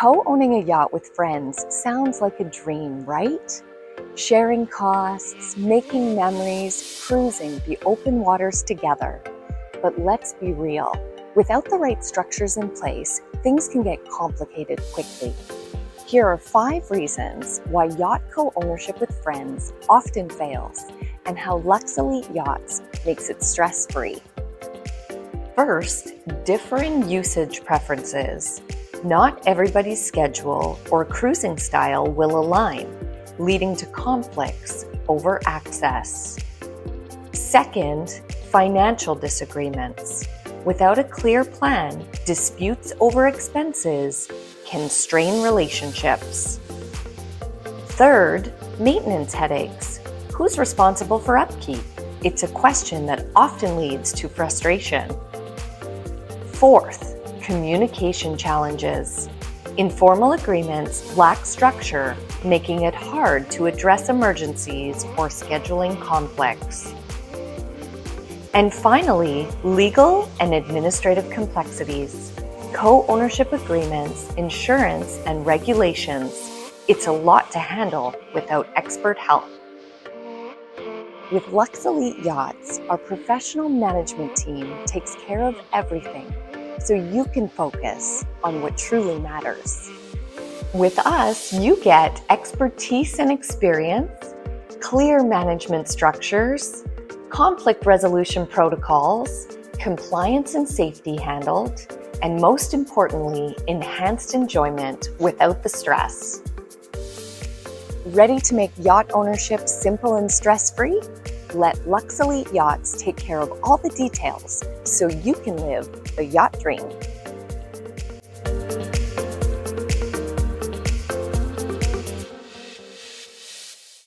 Co-owning a yacht with friends sounds like a dream, right? Sharing costs, making memories, cruising the open waters together. But let's be real, without the right structures in place, things can get complicated quickly. Here are 5 reasons why yacht co-ownership with friends often fails and how Luxe Elite Yachts makes it stress-free. First, differing usage preferences. Not everybody's schedule or cruising style will align, leading to conflicts over access. Second, financial disagreements. Without a clear plan, disputes over expenses can strain relationships. Third, maintenance headaches. Who's responsible for upkeep? It's a question that often leads to frustration. Fourth, communication challenges. Informal agreements lack structure, making it hard to address emergencies or scheduling conflicts. And finally, legal and administrative complexities. Co-ownership agreements, insurance, and regulations. It's a lot to handle without expert help. With Luxe Elite Yachts, our professional management team takes care of everything, so you can focus on what truly matters. With us, you get expertise and experience, clear management structures, conflict resolution protocols, compliance and safety handled, and most importantly, enhanced enjoyment without the stress. Ready to make yacht ownership simple and stress-free? Let Luxe Elite Yachts take care of all the details so you can live the yacht dream.